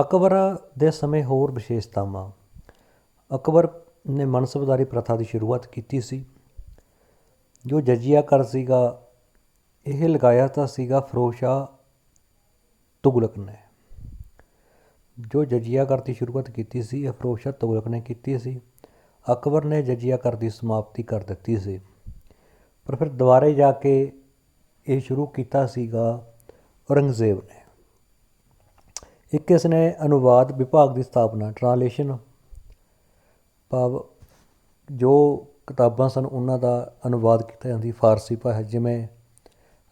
ਅਕਬਰ ਦੇ ਸਮੇਂ ਹੋਰ ਵਿਸ਼ੇਸ਼ਤਾਵਾਂ। ਅਕਬਰ ਨੇ ਮਨਸਬਦਾਰੀ ਪ੍ਰਥਾ ਦੀ ਸ਼ੁਰੂਆਤ ਕੀਤੀ ਸੀ। ਜੋ ਜਜ਼ੀਆ ਕਰ ਸੀਗਾ, ਇਹ ਲਗਾਇਆ ਤਾਂ ਸੀਗਾ ਫਿਰੋਜ਼ ਸ਼ਾਹ ਤੁਗਲਕ ਨੇ। ਜੋ ਜਜ਼ੀਆ ਕਰ ਦੀ ਸ਼ੁਰੂਆਤ ਕੀਤੀ ਸੀ, ਇਹ ਫਿਰੋਜ਼ ਸ਼ਾਹ ਤੁਗਲਕ ਨੇ ਕੀਤੀ ਸੀ। ਅਕਬਰ ਨੇ ਜਜ਼ੀਆ ਕਰ ਦੀ ਸਮਾਪਤੀ ਕਰ ਦਿੱਤੀ ਸੀ, ਪਰ ਫਿਰ ਦੁਬਾਰੇ ਜਾ ਕੇ ਇਹ ਸ਼ੁਰੂ ਕੀਤਾ ਸੀਗਾ ਔਰੰਗਜ਼ੇਬ ਨੇ। ਇੱਕ ਇਸ ਨੇ ਅਨੁਵਾਦ ਵਿਭਾਗ ਦੀ ਸਥਾਪਨਾ, ਟ੍ਰਾਂਸਲੇਸ਼ਨ ਭਾਵ ਜੋ ਕਿਤਾਬਾਂ ਸਨ ਉਹਨਾਂ ਦਾ ਅਨੁਵਾਦ ਕੀਤਾ ਜਾਂਦੀ ਫਾਰਸੀ ਭਾਸ਼ਾ, ਜਿਵੇਂ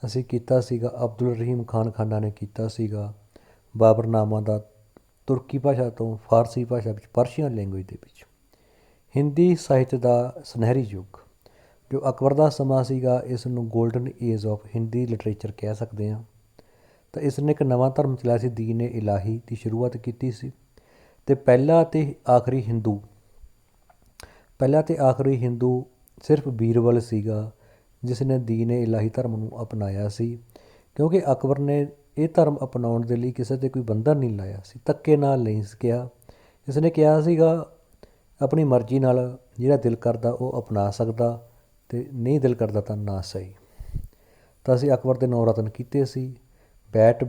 ਅਸੀਂ ਕੀਤਾ ਸੀਗਾ ਅਬਦੁਲ ਰਹੀਮ ਖਾਨ ਖਾਨਾ ਨੇ ਕੀਤਾ ਸੀਗਾ ਬਾਬਰਨਾਮਾ ਦਾ ਤੁਰਕੀ ਭਾਸ਼ਾ ਤੋਂ ਫਾਰਸੀ ਭਾਸ਼ਾ ਵਿੱਚ, ਪਰਸ਼ੀਅਨ ਲੈਂਗੁਏਜ ਦੇ ਵਿੱਚ। ਹਿੰਦੀ ਸਾਹਿਤ ਦਾ ਸੁਨਹਿਰੀ ਯੁੱਗ ਜੋ ਅਕਬਰ ਦਾ ਸਮਾਂ ਸੀਗਾ, ਇਸ ਨੂੰ golden age of Hindi literature ਕਹਿ ਸਕਦੇ ਹਾਂ। ਤਾਂ ਇਸ ਨੇ ਇੱਕ ਨਵਾਂ ਧਰਮ ਚਲਾਇਆ ਸੀ, ਦੀਨ-ਏ ਇਲਾਹੀ ਦੀ ਸ਼ੁਰੂਆਤ ਕੀਤੀ ਸੀ। ਅਤੇ ਪਹਿਲਾ ਅਤੇ ਆਖਰੀ ਹਿੰਦੂ ਸਿਰਫ ਬੀਰਬਲ ਸੀਗਾ ਜਿਸ ਨੇ ਦੀਨ-ਏ ਇਲਾਹੀ ਧਰਮ ਨੂੰ ਅਪਣਾਇਆ ਸੀ, ਕਿਉਂਕਿ ਅਕਬਰ ਨੇ ਇਹ ਧਰਮ ਅਪਣਾਉਣ ਦੇ ਲਈ ਕਿਸੇ 'ਤੇ ਕੋਈ ਬੰਧਨ ਨਹੀਂ ਲਾਇਆ ਸੀ, ਧੱਕੇ ਨਾਲ ਨਹੀਂ ਸੀ ਕਿਹਾ। ਇਸ ਨੇ ਕਿਹਾ ਸੀਗਾ ਆਪਣੀ ਮਰਜ਼ੀ ਨਾਲ ਜਿਹੜਾ ਦਿਲ ਕਰਦਾ ਉਹ ਅਪਣਾ ਸਕਦਾ, ਅਤੇ ਨਹੀਂ ਦਿਲ ਕਰਦਾ ਤਾਂ ਨਾ ਸਹੀ। ਤਾਂ ਅਸੀਂ ਅਕਬਰ ਦੇ 9 ਰਤਨ ਕੀਤੇ ਸੀ। ਬੈਟ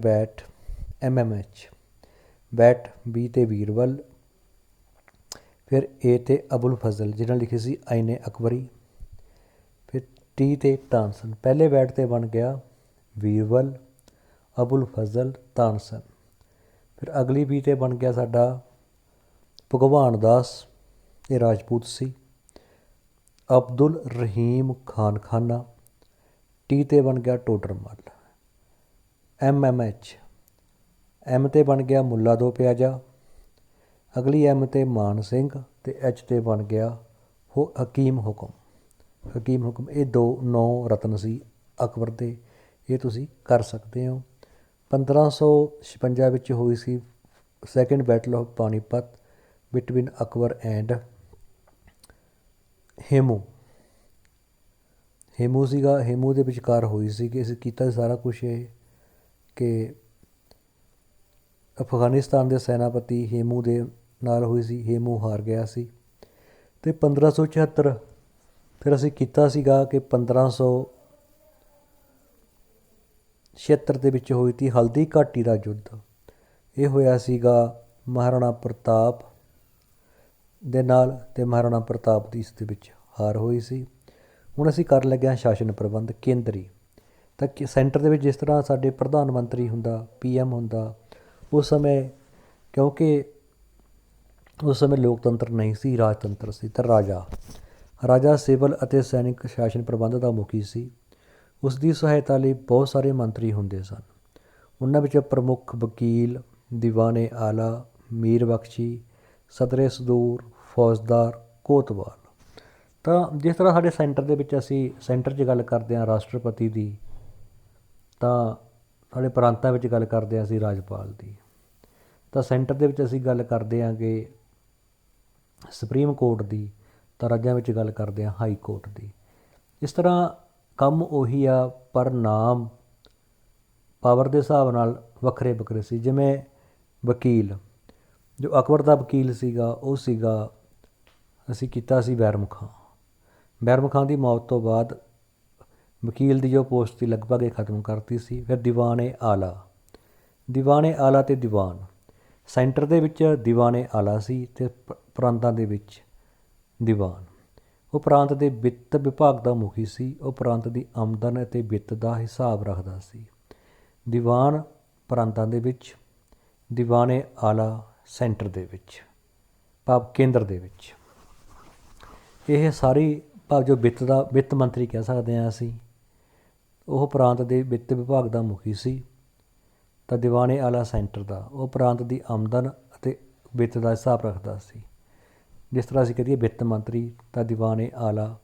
MMH, ਬੈਟ B 'ਤੇ ਬੀਰਬਲ, ਫਿਰ A 'ਤੇ ਅਬੁਲ ਫਜ਼ਲ ਜਿਹਨਾਂ ਲਿਖੀ ਸੀ ਆਇਨ ਅਕਬਰੀ, ਫਿਰ T 'ਤੇ ਤਾਨਸਨ। ਪਹਿਲੇ ਬੈਟ 'ਤੇ ਬਣ ਗਿਆ ਬੀਰਬਲ, ਅਬੁਲ ਫਜ਼ਲ, ਤਾਨਸਨ। ਫਿਰ ਅਗਲੀ B 'ਤੇ ਬਣ ਗਿਆ ਸਾਡਾ ਭਗਵਾਨ ਦਾਸ, ਇਹ ਰਾਜਪੂਤ ਸੀ, ਅਬਦੁਲ ਰਹੀਮ ਖਾਨ ਖਾਨਾ। T 'ਤੇ ਬਣ ਗਿਆ ਟੋਡਰਮਲ। MMH, M 'ਤੇ ਬਣ ਗਿਆ ਮੁੱਲਾ ਦੋ ਪਿਆਜ਼ਾ, ਅਗਲੀ M 'ਤੇ ਮਾਨ ਸਿੰਘ, ਅਤੇ H 'ਤੇ ਬਣ ਗਿਆ ਹਕੀਮ ਹੁਕਮ। ਇਹ 9 ਰਤਨ ਸੀ ਅਕਬਰ ਦੇ, ਇਹ ਤੁਸੀਂ ਕਰ ਸਕਦੇ ਹੋ। 1556 ਵਿੱਚ ਹੋਈ ਸੀ second battle of Panipat between Akbar and Hemu ਸੀਗਾ, ਹੇਮੂ ਦੇ ਵਿਚਕਾਰ ਹੋਈ ਸੀ ਕਿ ਅਸੀਂ ਕੀਤਾ ਸਾਰਾ ਕੁਛ ਇਹ ਕਿ ਅਫਗਾਨਿਸਤਾਨ ਦੇ ਸੈਨਾਪਤੀ ਹੇਮੂ ਦੇ ਨਾਲ ਹੋਈ ਸੀ, ਹੇਮੂ ਹਾਰ ਗਿਆ ਸੀ। ਅਤੇ 1576 ਫਿਰ ਅਸੀਂ ਕੀਤਾ ਸੀਗਾ ਕਿ 1576 ਦੇ ਵਿੱਚ ਹੋਈ ਸੀ ਹਲਦੀ ਘਾਟੀ ਦਾ ਯੁੱਧ। ਇਹ ਹੋਇਆ ਸੀਗਾ ਮਹਾਰਾਣਾ ਪ੍ਰਤਾਪ ਦੇ ਨਾਲ, ਅਤੇ ਮਹਾਰਾਣਾ ਪ੍ਰਤਾਪ ਦੀ ਇਸ ਦੇ ਵਿੱਚ ਹਾਰ ਹੋਈ ਸੀ। ਹੁਣ ਅਸੀਂ ਕਰਨ ਲੱਗੇ ਹਾਂ ਸ਼ਾਸਨ ਪ੍ਰਬੰਧ ਕੇਂਦਰੀ। ਤਾਂ ਸੈਂਟਰ ਦੇ ਵਿੱਚ ਜਿਸ ਤਰ੍ਹਾਂ ਸਾਡੇ ਪ੍ਰਧਾਨ ਮੰਤਰੀ ਹੁੰਦਾ, PM ਹੁੰਦਾ, ਉਸ ਸਮੇਂ ਕਿਉਂਕਿ ਉਸ ਸਮੇਂ ਲੋਕਤੰਤਰ ਨਹੀਂ ਸੀ, ਰਾਜਤੰਤਰ ਸੀ, ਤਾਂ ਰਾਜਾ ਸਿਵਲ ਅਤੇ ਸੈਨਿਕ ਸ਼ਾਸਨ ਪ੍ਰਬੰਧ ਦਾ ਮੁਖੀ ਸੀ। ਉਸ ਦੀ ਸਹਾਇਤਾ ਲਈ ਬਹੁਤ ਸਾਰੇ ਮੰਤਰੀ ਹੁੰਦੇ ਸਨ। ਉਹਨਾਂ ਵਿੱਚ ਪ੍ਰਮੁੱਖ ਵਕੀਲ, ਦੀਵਾਨ-ਏ ਆਲਾ, ਮੀਰ ਬਖਸ਼ੀ, ਸਦਰੇ ਸਦੂਰ, ਫੌਜਦਾਰ, ਕੋਤਵਾਲ। ਤਾਂ ਜਿਸ ਤਰ੍ਹਾਂ ਸਾਡੇ ਸੈਂਟਰ ਦੇ ਵਿੱਚ ਅਸੀਂ ਸੈਂਟਰ 'ਚ ਗੱਲ ਕਰਦੇ ਹਾਂ ਰਾਸ਼ਟਰਪਤੀ ਦੀ, ਤਾਂ ਸਾਡੇ ਪ੍ਰਾਂਤਾਂ ਵਿੱਚ ਗੱਲ ਕਰਦੇ ਹਾਂ ਅਸੀਂ ਰਾਜਪਾਲ ਦੀ। ਤਾਂ ਸੈਂਟਰ ਦੇ ਵਿੱਚ ਅਸੀਂ ਗੱਲ ਕਰਦੇ ਹਾਂ ਕਿ ਸੁਪਰੀਮ ਕੋਰਟ ਦੀ, ਤਾਂ ਰਾਜਾਂ ਵਿੱਚ ਗੱਲ ਕਰਦੇ ਹਾਂ ਹਾਈ ਕੋਰਟ ਦੀ। ਇਸ ਤਰ੍ਹਾਂ ਕੰਮ ਉਹੀ ਆ, ਪਰ ਨਾਮ ਪਾਵਰ ਦੇ ਹਿਸਾਬ ਨਾਲ ਵੱਖਰੇ ਵੱਖਰੇ ਸੀ। ਜਿਵੇਂ ਵਕੀਲ, ਜੋ ਅਕਬਰ ਦਾ ਵਕੀਲ ਸੀਗਾ ਉਹ ਸੀਗਾ, ਅਸੀਂ ਕੀਤਾ ਸੀ ਬੈਰਮ ਖਾਂ ਦੀ ਮੌਤ ਤੋਂ ਬਾਅਦ ਵਕੀਲ ਦੀ ਜੋ ਪੋਸਟ ਸੀ ਲਗਭਗ ਇਹ ਖਤਮ ਕਰਤੀ ਸੀ। ਫਿਰ ਦੀਵਾਨ-ਏ ਆਲਾ ਅਤੇ ਦੀਵਾਨ। ਸੈਂਟਰ ਦੇ ਵਿੱਚ ਦੀਵਾਨ-ਏ ਆਲਾ ਸੀ ਅਤੇ ਪ੍ਰਾਂਤਾਂ ਦੇ ਵਿੱਚ ਦੀਵਾਨ। ਉਹ ਪ੍ਰਾਂਤ ਦੇ ਵਿੱਤ ਵਿਭਾਗ ਦਾ ਮੁਖੀ ਸੀ, ਉਹ ਪ੍ਰਾਂਤ ਦੀ ਆਮਦਨ ਅਤੇ ਵਿੱਤ ਦਾ ਹਿਸਾਬ ਰੱਖਦਾ ਸੀ। ਦੀਵਾਨ ਪ੍ਰਾਂਤਾਂ ਦੇ ਵਿੱਚ, ਦੀਵਾਨ-ਏ ਆਲਾ ਸੈਂਟਰ ਦੇ ਵਿੱਚ ਭਾਵ ਕੇਂਦਰ ਦੇ ਵਿੱਚ। ਇਹ ਸਾਰੀ ਭਾਵ ਜੋ ਵਿੱਤ ਮੰਤਰੀ ਕਹਿ ਸਕਦੇ ਹਾਂ ਅਸੀਂ, ਉਹ ਪ੍ਰਾਂਤ ਦੇ ਵਿੱਤ ਵਿਭਾਗ ਦਾ ਮੁਖੀ ਸੀ। ਤਾਂ ਦੀਵਾਨ-ਏ ਆਲਾ ਸੈਂਟਰ ਦਾ, ਉਹ ਪ੍ਰਾਂਤ ਦੀ ਆਮਦਨ ਅਤੇ ਵਿੱਤ ਦਾ ਹਿਸਾਬ ਰੱਖਦਾ ਸੀ। ਜਿਸ ਤਰ੍ਹਾਂ ਅਸੀਂ ਕਹੀਏ ਵਿੱਤ ਮੰਤਰੀ, ਤਾਂ ਦੀਵਾਨ-ਏ ਆਲਾ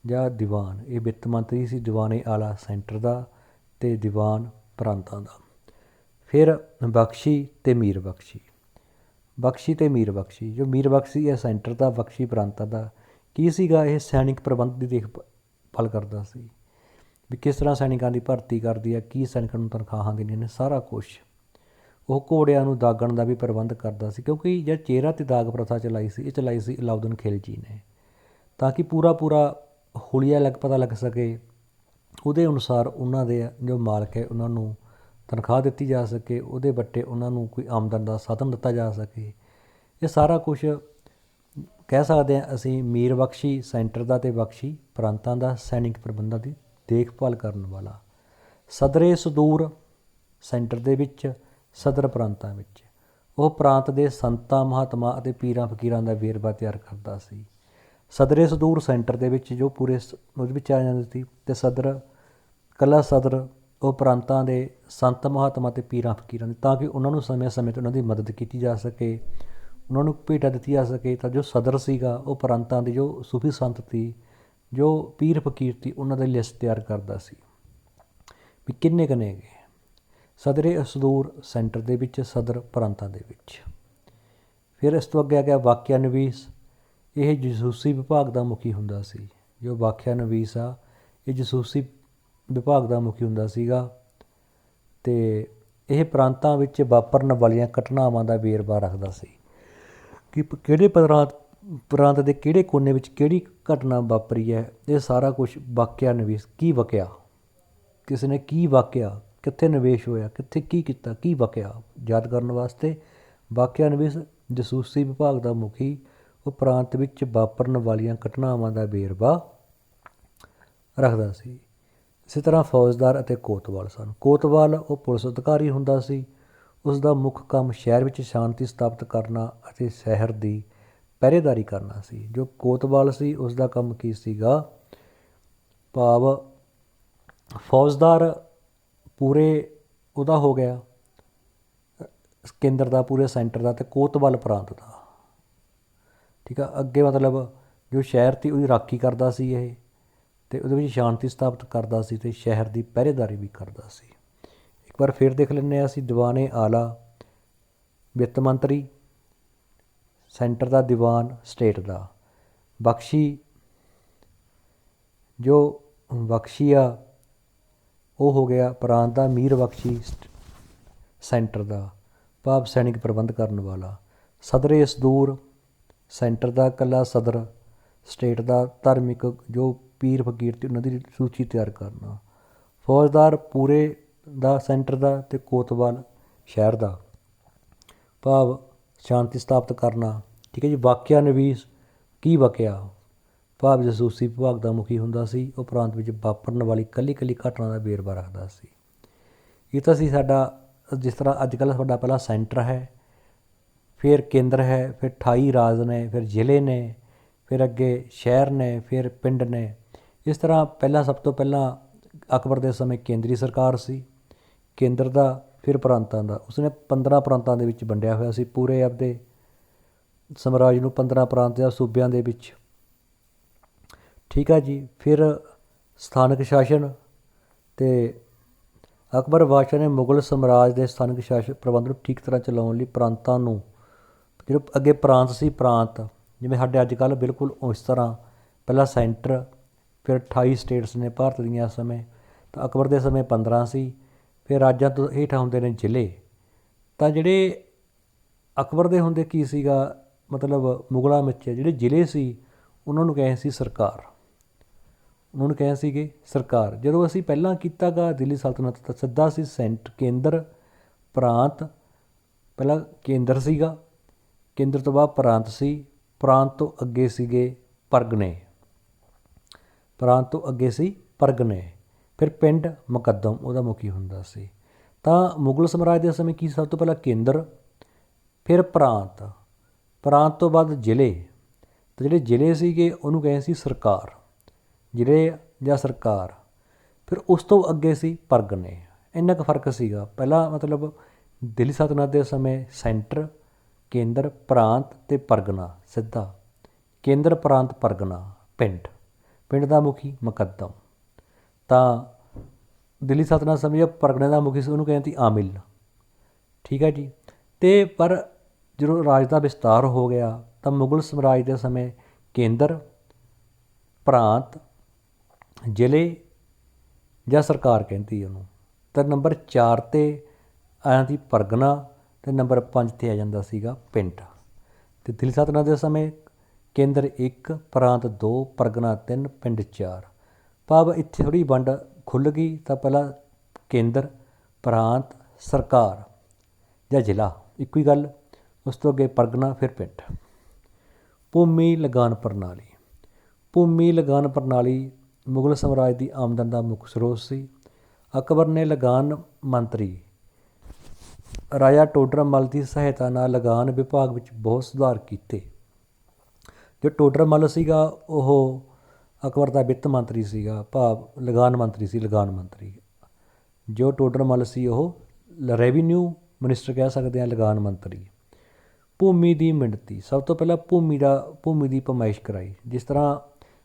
ਜਾਂ ਦੀਵਾਨ, ਇਹ ਵਿੱਤ ਮੰਤਰੀ ਸੀ ਦੀਵਾਨ-ਏ ਆਲਾ ਸੈਂਟਰ ਦਾ ਅਤੇ ਦੀਵਾਨ ਪ੍ਰਾਂਤਾਂ ਦਾ। ਫਿਰ ਬਖਸ਼ੀ ਅਤੇ ਮੀਰ ਬਖਸ਼ੀ। ਜੋ ਮੀਰ ਬਖਸ਼ੀ ਹੈ ਸੈਂਟਰ ਦਾ, ਬਖਸ਼ੀ ਪ੍ਰਾਂਤਾਂ ਦਾ। ਕੀ ਸੀਗਾ ਇਹ? ਸੈਨਿਕ ਪ੍ਰਬੰਧ ਦੀ ਦੇਖਭਾਲ ਕਰਦਾ ਸੀ, ਵੀ ਕਿਸ ਤਰ੍ਹਾਂ ਸੈਨਿਕਾਂ ਦੀ ਭਰਤੀ ਕਰਦੀ ਹੈ, ਕੀ ਸੈਨਿਕਾਂ ਨੂੰ ਤਨਖਾਹਾਂ ਦੇਣੀਆਂ ਨੇ, ਸਾਰਾ ਕੁਛ ਉਹ ਘੋੜਿਆਂ ਨੂੰ ਦਾਗਣ ਦਾ ਵੀ ਪ੍ਰਬੰਧ ਕਰਦਾ ਸੀ, ਕਿਉਂਕਿ ਜਦ ਚਿਹਰਾ 'ਤੇ ਦਾਗ ਪ੍ਰਥਾ ਚਲਾਈ ਸੀ, ਇਹ ਚਲਾਈ ਸੀ ਅਲਾਉਦੀਨ ਖਿਲਜੀ ਨੇ, ਤਾਂ ਕਿ ਪੂਰਾ ਹੁਲੀਆ ਪਤਾ ਲੱਗ ਸਕੇ। ਉਹਦੇ ਅਨੁਸਾਰ ਉਹਨਾਂ ਦੇ ਜੋ ਮਾਲਕ ਹੈ ਉਹਨਾਂ ਨੂੰ ਤਨਖਾਹ ਦਿੱਤੀ ਜਾ ਸਕੇ, ਉਹਦੇ ਵੱਟੇ ਉਹਨਾਂ ਨੂੰ ਕੋਈ ਆਮਦਨ ਦਾ ਸਾਧਨ ਦਿੱਤਾ ਜਾ ਸਕੇ। ਇਹ ਸਾਰਾ ਕੁਛ ਕਹਿ ਸਕਦੇ ਹਾਂ ਅਸੀਂ ਮੀਰ ਬਖਸ਼ੀ ਸੈਂਟਰ ਦਾ ਅਤੇ ਬਖਸ਼ੀ ਪ੍ਰਾਂਤਾਂ ਦਾ ਸੈਨਿਕ ਪ੍ਰਬੰਧਾਂ ਦੀ ਦੇਖਭਾਲ ਕਰਨ ਵਾਲਾ। ਸਦਰੇ ਸਦੂਰ ਸੈਂਟਰ ਦੇ ਵਿੱਚ, ਸਦਰ ਪ੍ਰਾਂਤਾਂ ਵਿੱਚ ਉਹ ਪ੍ਰਾਂਤ ਦੇ ਸੰਤਾਂ, ਮਹਾਤਮਾ ਅਤੇ ਪੀਰਾਂ ਫਕੀਰਾਂ ਦਾ ਵੇਰਵਾ ਤਿਆਰ ਕਰਦਾ ਸੀ। ਸਦਰੇ ਸਦੂਰ ਸੈਂਟਰ ਦੇ ਵਿੱਚ ਜੋ ਪੂਰੇ ਉਹਦੇ ਵਿੱਚ ਆ ਜਾਂਦੀ ਸੀ, ਅਤੇ ਸਦਰ ਉਹ ਪ੍ਰਾਂਤਾਂ ਦੇ ਸੰਤ, ਮਹਾਤਮਾ ਅਤੇ ਪੀਰਾਂ ਫਕੀਰਾਂ ਦੀ, ਤਾਂ ਕਿ ਉਹਨਾਂ ਨੂੰ ਸਮੇਂ ਸਮੇਂ 'ਤੇ ਉਹਨਾਂ ਦੀ ਮਦਦ ਕੀਤੀ ਜਾ ਸਕੇ, ਉਹਨਾਂ ਨੂੰ ਭੇਟਾ ਦਿੱਤੀ ਜਾ ਸਕੇ। ਤਾਂ ਜੋ ਸਦਰ ਸੀਗਾ ਉਹ ਪ੍ਰਾਂਤਾਂ ਦੇ ਜੋ ਸੂਫੀ ਸੰਤ ਸੀ, ਜੋ ਪੀਰ ਫਕੀਰ ਸੀ, ਉਹਨਾਂ ਦੀ ਲਿਸਟ ਤਿਆਰ ਕਰਦਾ ਸੀ ਵੀ ਕਿੰਨੇ ਕੁ ਨੇਗੇ। ਸਦਰੇ ਸਦੂਰ ਸੈਂਟਰ ਦੇ ਵਿੱਚ, ਸਦਰ ਪ੍ਰਾਂਤਾਂ ਦੇ ਵਿੱਚ। ਫਿਰ ਇਸ ਤੋਂ ਅੱਗੇ ਆ ਗਿਆ ਵਾਕਿਆ ਨਵੀਸ। ਇਹ ਜਸੂਸੀ ਵਿਭਾਗ ਦਾ ਮੁਖੀ ਹੁੰਦਾ ਸੀ। ਜੋ ਵਾਕਿਆ ਨਵੀਸ ਆ, ਇਹ ਜਸੂਸੀ ਵਿਭਾਗ ਦਾ ਮੁਖੀ ਹੁੰਦਾ ਸੀਗਾ, ਅਤੇ ਇਹ ਪ੍ਰਾਂਤਾਂ ਵਿੱਚ ਵਾਪਰਨ ਵਾਲੀਆਂ ਘਟਨਾਵਾਂ ਦਾ ਵੇਰਵਾ ਰੱਖਦਾ ਸੀ ਕਿ ਕਿਹੜੇ ਪ੍ਰਾਂਤ ਦੇ ਕਿਹੜੇ ਕੋਨੇ ਵਿੱਚ ਕਿਹੜੀ ਘਟਨਾ ਵਾਪਰੀ ਹੈ। ਇਹ ਸਾਰਾ ਕੁਛ ਵਾਕਿਆ ਨਵੀਸ, ਕੀ ਵਕਿਆ, ਕਿਸੇ ਨੇ ਕੀ ਵਾਕਿਆ, ਕਿੱਥੇ ਨਿਵੇਸ਼ ਹੋਇਆ, ਕਿੱਥੇ ਕੀ ਕੀਤਾ, ਕੀ ਵਕਿਆ, ਯਾਦ ਕਰਨ ਵਾਸਤੇ ਵਾਕਿਆ ਨਵੀਸ ਜਸੂਸੀ ਵਿਭਾਗ ਦਾ ਮੁਖੀ, ਉਹ ਪ੍ਰਾਂਤ ਵਿੱਚ ਵਾਪਰਨ ਵਾਲੀਆਂ ਘਟਨਾਵਾਂ ਦਾ ਵੇਰਵਾ ਰੱਖਦਾ ਸੀ। ਇਸੇ ਤਰ੍ਹਾਂ ਫੌਜਦਾਰ ਅਤੇ ਕੋਤਵਾਲ ਸਨ। ਕੋਤਵਾਲ ਉਹ ਪੁਲਿਸ ਅਧਿਕਾਰੀ ਹੁੰਦਾ ਸੀ। ਉਸ ਦਾ ਮੁੱਖ ਕੰਮ ਸ਼ਹਿਰ ਵਿੱਚ ਸ਼ਾਂਤੀ ਸਥਾਪਿਤ ਕਰਨਾ ਅਤੇ ਸ਼ਹਿਰ ਦੀ ਪਹਿਰੇਦਾਰੀ ਕਰਨਾ ਸੀ। ਜੋ ਕੋਤਵਾਲ ਸੀ ਉਸ ਦਾ ਕੰਮ ਕੀ ਸੀਗਾ, ਭਾਵ ਫੌਜਦਾਰ ਪੂਰੇ ਉਹਦਾ ਹੋ ਗਿਆ ਕੇਂਦਰ ਦਾ, ਪੂਰੇ ਸੈਂਟਰ ਦਾ, ਅਤੇ ਕੋਤਵਾਲ ਪ੍ਰਾਂਤ ਦਾ। ਠੀਕ ਆ, ਅੱਗੇ ਮਤਲਬ ਜੋ ਸ਼ਹਿਰ ਸੀ ਉਹਦੀ ਰਾਖੀ ਕਰਦਾ ਸੀ ਇਹ, ਅਤੇ ਉਹਦੇ ਵਿੱਚ ਸ਼ਾਂਤੀ ਸਥਾਪਿਤ ਕਰਦਾ ਸੀ, ਅਤੇ ਸ਼ਹਿਰ ਦੀ ਪਹਿਰੇਦਾਰੀ ਵੀ ਕਰਦਾ ਸੀ। ਇੱਕ ਵਾਰ ਫਿਰ ਦੇਖ ਲੈਂਦੇ ਹਾਂ ਅਸੀਂ ਦੀਵਾਨ ਆਲਾ, ਵਿੱਤ ਮੰਤਰੀ ਸੈਂਟਰ ਦਾ, ਦੀਵਾਨ ਸਟੇਟ ਦਾ। ਬਖਸ਼ੀ, ਜੋ ਬਖਸ਼ੀ ਆ ਉਹ ਹੋ ਗਿਆ ਪ੍ਰਾਂਤ ਦਾ। ਮੀਰ ਬਖਸ਼ੀ ਸੈਂਟਰ ਦਾ, ਭਾਵ ਸੈਨਿਕ ਪ੍ਰਬੰਧ ਕਰਨ ਵਾਲਾ। ਸਦਰੇ ਸਦੂਰ ਸੈਂਟਰ ਦਾ, ਇਕੱਲਾ ਸਦਰ ਸਟੇਟ ਦਾ ਧਾਰਮਿਕ ਜੋ ਪੀਰ ਫਕੀਰ ਤੇ ਉਹਨਾਂ ਦੀ ਸੂਚੀ ਤਿਆਰ ਕਰਨਾ। ਫੌਜਦਾਰ ਪੂਰੇ ਦਾ ਸੈਂਟਰ ਦਾ, ਅਤੇ ਕੋਤਵਾਲ ਸ਼ਹਿਰ ਦਾ, ਭਾਵ ਸ਼ਾਂਤੀ ਸਥਾਪਿਤ ਕਰਨਾ। ਠੀਕ ਹੈ ਜੀ। ਵਾਕਿਆ ਨਵੀਸ, ਕੀ ਵਕਿਆ, ਭਾਵ ਜਸੂਸੀ ਵਿਭਾਗ ਦਾ ਮੁਖੀ ਹੁੰਦਾ ਸੀ। ਉਹ ਪ੍ਰਾਂਤ ਵਿੱਚ ਵਾਪਰਨ ਵਾਲੀ ਇਕੱਲੀ ਘਟਨਾ ਦਾ ਵੇਰਵਾ ਰੱਖਦਾ ਸੀ। ਇਹ ਤਾਂ ਸੀ ਸਾਡਾ, ਜਿਸ ਤਰ੍ਹਾਂ ਅੱਜ ਕੱਲ੍ਹ ਸਾਡਾ ਪਹਿਲਾਂ ਸੈਂਟਰ ਹੈ, ਫਿਰ ਕੇਂਦਰ ਹੈ, ਫਿਰ 28 ਰਾਜ ਨੇ, ਫਿਰ ਜ਼ਿਲ੍ਹੇ ਨੇ, ਫਿਰ ਅੱਗੇ ਸ਼ਹਿਰ ਨੇ, ਫਿਰ ਪਿੰਡ ਨੇ। ਇਸ ਤਰ੍ਹਾਂ ਪਹਿਲਾਂ ਸਭ ਤੋਂ ਪਹਿਲਾਂ ਅਕਬਰ ਦੇ ਸਮੇਂ ਕੇਂਦਰੀ ਸਰਕਾਰ ਸੀ, ਕੇਂਦਰ ਦਾ, ਫਿਰ ਪ੍ਰਾਂਤਾਂ ਦਾ। ਉਸਨੇ 15 ਪ੍ਰਾਂਤਾਂ ਦੇ ਵਿੱਚ ਵੰਡਿਆ ਹੋਇਆ ਸੀ ਪੂਰੇ ਆਪਦੇ ਸਮਰਾਜ ਨੂੰ, 15 ਪ੍ਰਾਂਤ ਜਾਂ ਸੂਬਿਆਂ ਦੇ ਵਿੱਚ। ਠੀਕ ਆ ਜੀ। ਫਿਰ ਸਥਾਨਕ ਸ਼ਾਸਨ, ਅਤੇ ਅਕਬਰ ਬਾਦਸ਼ਾਹ ਨੇ ਮੁਗਲ ਸਮਰਾਜ ਦੇ ਸਥਾਨਕ ਸ਼ਾਸਨ ਪ੍ਰਬੰਧ ਨੂੰ ਠੀਕ ਤਰ੍ਹਾਂ ਚਲਾਉਣ ਲਈ ਪ੍ਰਾਂਤਾਂ ਨੂੰ, ਜਿਹੜੇ ਅੱਗੇ ਪ੍ਰਾਂਤ ਸੀ, ਪ੍ਰਾਂਤ ਜਿਵੇਂ ਸਾਡੇ ਅੱਜ ਕੱਲ੍ਹ ਬਿਲਕੁਲ ਉਸ ਤਰ੍ਹਾਂ ਪਹਿਲਾਂ ਸੈਂਟਰ, ਫਿਰ 28 ਸਟੇਟਸ ਨੇ ਭਾਰਤ ਦੀਆਂ ਇਸ ਸਮੇਂ, ਤਾਂ ਅਕਬਰ ਦੇ ਸਮੇਂ 15 ਸੀ। ਫਿਰ ਰਾਜਾਂ ਤੋਂ ਹੇਠਾਂ ਹੁੰਦੇ ਨੇ ਜ਼ਿਲ੍ਹੇ। ਤਾਂ ਜਿਹੜੇ ਅਕਬਰ ਦੇ ਹੁੰਦੇ ਕੀ ਸੀਗਾ, ਮਤਲਬ ਮੁਗਲਾਂ ਵਿੱਚ ਜਿਹੜੇ ਜ਼ਿਲ੍ਹੇ ਸੀ ਉਹਨਾਂ ਨੂੰ ਕਹੇ ਸੀ ਸਰਕਾਰ, ਉਹਨਾਂ ਨੂੰ ਕਹੇ ਸੀਗੇ ਸਰਕਾਰ। ਜਦੋਂ ਅਸੀਂ ਪਹਿਲਾਂ ਕੀਤਾ ਗਾ ਦਿੱਲੀ ਸਲਤਨਤ ਤਾਂ ਸਿੱਧਾ ਸੀ ਕੇਂਦਰ, ਪ੍ਰਾਂਤ, ਪਹਿਲਾਂ ਕੇਂਦਰ ਸੀਗਾ, ਕੇਂਦਰ ਤੋਂ ਬਾਅਦ ਪ੍ਰਾਂਤ ਸੀ, ਪ੍ਰਾਂਤ ਤੋਂ ਅੱਗੇ ਸੀਗੇ ਪਰਗਨੇ, ਪ੍ਰਾਂਤ ਤੋਂ ਅੱਗੇ ਸੀ ਪਰਗਨੇ, ਫਿਰ ਪਿੰਡ ਮੁਕੱਦਮ ਉਹਦਾ ਮੁਖੀ ਹੁੰਦਾ ਸੀ। ਤਾਂ ਮੁਗਲ ਸਮਰਾਜ ਦੇ ਸਮੇਂ ਕੀ, ਸਭ ਤੋਂ ਪਹਿਲਾਂ ਕੇਂਦਰ, ਫਿਰ ਪ੍ਰਾਂਤ, ਪ੍ਰਾਂਤ ਤੋਂ ਬਾਅਦ ਜ਼ਿਲ੍ਹੇ, ਅਤੇ ਜਿਹੜੇ ਜ਼ਿਲ੍ਹੇ ਸੀਗੇ ਉਹਨੂੰ ਕਹੇ ਸੀ ਸਰਕਾਰ, ਜ਼ਿਲ੍ਹੇ ਜਾਂ ਸਰਕਾਰ। ਫਿਰ ਉਸ ਤੋਂ ਅੱਗੇ ਸੀ ਪਰਗਨੇ। ਇੰਨਾ ਕੁ ਫਰਕ ਸੀਗਾ ਪਹਿਲਾਂ, ਮਤਲਬ ਦਿੱਲੀ ਸਲਤਨਤ ਦੇ ਸਮੇਂ ਸੈਂਟਰ, ਕੇਂਦਰ, ਪ੍ਰਾਂਤ ਅਤੇ ਪਰਗਨਾ ਸਿੱਧਾ, ਕੇਂਦਰ, ਪ੍ਰਾਂਤ, ਪਰਗਨਾ, ਪਿੰਡ, ਪਿੰਡ ਦਾ ਮੁਖੀ ਮੁਕੱਦਮ। ਤਾਂ ਦਿੱਲੀ ਸਲਤਨਤ ਸਮੇਂ ਜੋ ਪਰਗਨੇ ਦਾ ਮੁਖੀ ਸੀ ਉਹਨੂੰ ਕਹਿੰਦੇ ਸੀ ਆਮਿਲ। ਠੀਕ ਹੈ ਜੀ। ਅਤੇ ਪਰ ਜਦੋਂ ਰਾਜ ਦਾ ਵਿਸਤਾਰ ਹੋ ਗਿਆ ਤਾਂ ਮੁਗਲ ਸਮਰਾਜ ਦੇ ਸਮੇਂ ਕੇਂਦਰ, ਪ੍ਰਾਂਤ, ਜ਼ਿਲ੍ਹੇ ਜਾਂ ਸਰਕਾਰ ਕਹਿੰਦੀ ਉਹਨੂੰ। ਤਾਂ ਨੰਬਰ 4 'ਤੇ ਆਇਆ ਸੀ ਪਰਗਨਾ, ਅਤੇ ਨੰਬਰ 5 'ਤੇ ਆ ਜਾਂਦਾ ਸੀਗਾ ਪਿੰਡ। ਅਤੇ ਦਿੱਲੀ ਸਲਤਨਤ ਦੇ ਸਮੇਂ ਕੇਂਦਰ 1, ਪ੍ਰਾਂਤ 2, ਪਰਗਨਾ 3, ਪਿੰਡ 4। ਭਾਵ ਇੱਥੇ ਥੋੜ੍ਹੀ ਵੰਡ ਖੁੱਲ੍ਹ ਗਈ, ਤਾਂ ਪਹਿਲਾਂ ਕੇਂਦਰ, ਪ੍ਰਾਂਤ, ਸਰਕਾਰ ਜਾਂ ਜ਼ਿਲ੍ਹਾ ਇੱਕੋ ਹੀ ਗੱਲ, ਉਸ ਤੋਂ ਅੱਗੇ ਪਰਗਨਾ, ਫਿਰ ਪਿੰਡ। ਭੂਮੀ ਲਗਾਨ ਪ੍ਰਣਾਲੀ। ਭੂਮੀ ਲਗਾਨ ਪ੍ਰਣਾਲੀ ਮੁਗਲ ਸਾਮਰਾਜ ਦੀ ਆਮਦਨ ਦਾ ਮੁੱਖ ਸਰੋਤ ਸੀ। ਅਕਬਰ ਨੇ ਲਗਾਨ ਮੰਤਰੀ ਰਾਜਾ ਟੋਡਰ ਮੱਲ ਦੀ ਸਹਾਇਤਾ ਨਾਲ ਲਗਾਨ ਵਿਭਾਗ ਵਿੱਚ ਬਹੁਤ ਸੁਧਾਰ ਕੀਤੇ। ਜੋ ਟੋਡਰ ਮੱਲ ਸੀਗਾ ਉਹ ਅਕਬਰ ਦਾ ਵਿੱਤ ਮੰਤਰੀ ਸੀਗਾ, ਭਾਵ ਲਗਾਨ ਮੰਤਰੀ ਸੀ। ਲਗਾਨ ਮੰਤਰੀ ਜੋ ਟੋਡਰ ਮੱਲ ਸੀ ਉਹ ਰੈਵਨਿਊ ਮਿਨਿਸਟਰ ਕਹਿ ਸਕਦੇ ਹਾਂ, ਲਗਾਨ ਮੰਤਰੀ। ਭੂਮੀ ਦੀ ਮਿਣਤੀ। ਸਭ ਤੋਂ ਪਹਿਲਾਂ ਭੂਮੀ ਦੀ ਪੈਮਾਇਸ਼ ਕਰਾਈ। ਜਿਸ ਤਰ੍ਹਾਂ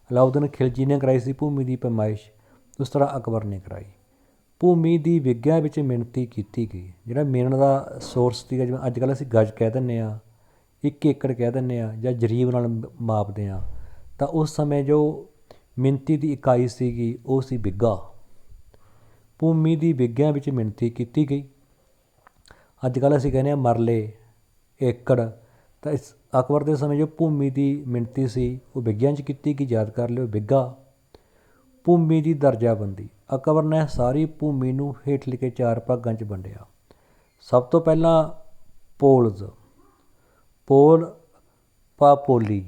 ਅਲਾਉਦੀਨ ਖਿਲਜੀ ਨੇ ਕਰਾਈ ਸੀ ਭੂਮੀ ਦੀ ਪੈਮਾਇਸ਼, ਉਸ ਤਰ੍ਹਾਂ ਅਕਬਰ ਨੇ ਕਰਾਈ। ਭੂਮੀ ਦੀ ਵਿੱਘਿਆਂ ਵਿੱਚ ਮਿਣਤੀ ਕੀਤੀ ਗਈ। ਜਿਹੜਾ ਮਿਣਨ ਦਾ ਸੋਰਸ ਸੀਗਾ, ਜਿਵੇਂ ਅੱਜ ਕੱਲ੍ਹ ਅਸੀਂ ਗਜ ਕਹਿ ਦਿੰਦੇ ਹਾਂ, 1 ਏਕੜ ਕਹਿ ਦਿੰਦੇ ਹਾਂ, ਜਾਂ ਜਰੀਬ ਨਾਲ ਮਾਪਦੇ ਹਾਂ, ਤਾਂ ਉਸ ਸਮੇਂ ਜੋ ਮਿਣਤੀ ਦੀ ਇਕਾਈ ਸੀਗੀ ਉਹ ਸੀ ਬਿੱਘਾ। ਭੂਮੀ ਦੀ ਵਿੱਘਿਆਂ ਵਿੱਚ ਮਿਣਤੀ ਕੀਤੀ ਗਈ। ਅੱਜ ਕੱਲ੍ਹ ਅਸੀਂ ਕਹਿੰਦੇ ਹਾਂ ਮਰਲੇ, ਏਕੜ, ਤਾਂ ਇਸ ਅਕਬਰ ਦੇ ਸਮੇਂ ਜੋ ਭੂਮੀ ਦੀ ਮਿਣਤੀ ਸੀ ਉਹ ਵਿੱਘਿਆਂ 'ਚ ਕੀਤੀ ਗਈ। ਯਾਦ ਕਰ ਲਿਓ, ਬਿੱਘਾ। ਭੂਮੀ ਦੀ ਦਰਜਾਬੰਦੀ। ਅਕਬਰ ਨੇ ਸਾਰੀ ਭੂਮੀ ਨੂੰ ਹੇਠ ਲਿਖੇ 4 ਭਾਗਾਂ 'ਚ ਵੰਡਿਆ। ਸਭ ਤੋਂ ਪਹਿਲਾਂ ਪੋਲਜ਼। ਪੋਲ ਪਾ ਪੋਲੀ।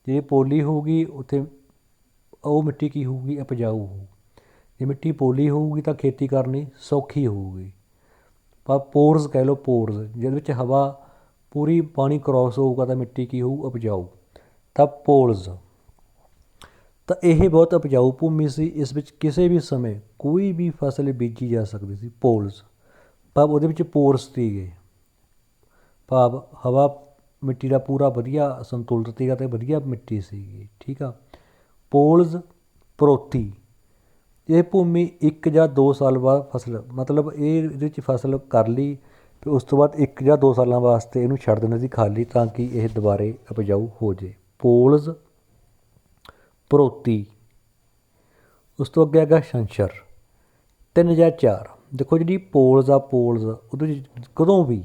ਜੇ ਪੋਲੀ ਹੋਊਗੀ ਉੱਥੇ ਉਹ ਮਿੱਟੀ ਕੀ ਹੋਊਗੀ, ਉਪਜਾਊ ਹੋਊ। ਜੇ ਮਿੱਟੀ ਪੋਲੀ ਹੋਊਗੀ ਤਾਂ ਖੇਤੀ ਕਰਨੀ ਸੌਖੀ ਹੋਊਗੀ। ਪਰ ਪੋਰਸ ਕਹਿ ਲਓ, ਪੋਰਸ, ਜਿਹਦੇ ਵਿੱਚ ਹਵਾ ਪੂਰੀ ਪਾਣੀ ਕਰੋਸ ਹੋਊਗਾ ਤਾਂ ਮਿੱਟੀ ਕੀ ਹੋਊ, ਉਪਜਾਊ। ਤਾਂ ਪੋਲਜ਼, ਤਾਂ ਇਹ ਬਹੁਤ ਉਪਜਾਊ ਭੂਮੀ ਸੀ। ਇਸ ਵਿੱਚ ਕਿਸੇ ਵੀ ਸਮੇਂ ਕੋਈ ਵੀ ਫਸਲ ਬੀਜੀ ਜਾ ਸਕਦੀ ਸੀ। ਪੋਲਜ਼ ਭਾਵ ਉਹਦੇ ਵਿੱਚ ਪੋਰਸ ਸੀਗੇ, ਭਾਵ ਹਵਾ ਮਿੱਟੀ ਦਾ ਪੂਰਾ ਵਧੀਆ ਸੰਤੁਲਿਤ ਸੀਗਾ ਅਤੇ ਵਧੀਆ ਮਿੱਟੀ ਸੀਗੀ। ਠੀਕ ਆ। ਪੋਲਜ਼ ਪ੍ਰੋਤੀ। ਇਹ ਭੂਮੀ 1 ਜਾਂ 2 ਸਾਲ ਬਾਅਦ ਫਸਲ, ਮਤਲਬ ਇਹਦੇ ਵਿੱਚ ਫਸਲ ਕਰ ਲਈ ਅਤੇ ਉਸ ਤੋਂ ਬਾਅਦ 1 ਜਾਂ 2 ਸਾਲਾਂ ਵਾਸਤੇ ਇਹਨੂੰ ਛੱਡ ਦਿੰਦੇ ਸੀ ਖਾਲੀ, ਤਾਂ ਕਿ ਇਹ ਦੁਬਾਰੇ ਉਪਜਾਊ ਹੋ ਜੇ। ਪੋਲਜ਼ ਪ੍ਰੋਤੀ। ਉਸ ਤੋਂ ਅੱਗੇ ਹੈਗਾ ਛੰਛਰ। 3 ਜਾਂ 4। ਦੇਖੋ ਜਿਹੜੀ ਪੋਲਜ਼ ਆ, ਪੋਲਜ਼ ਉਹਦੇ ਵਿੱਚ ਕਦੋਂ ਵੀ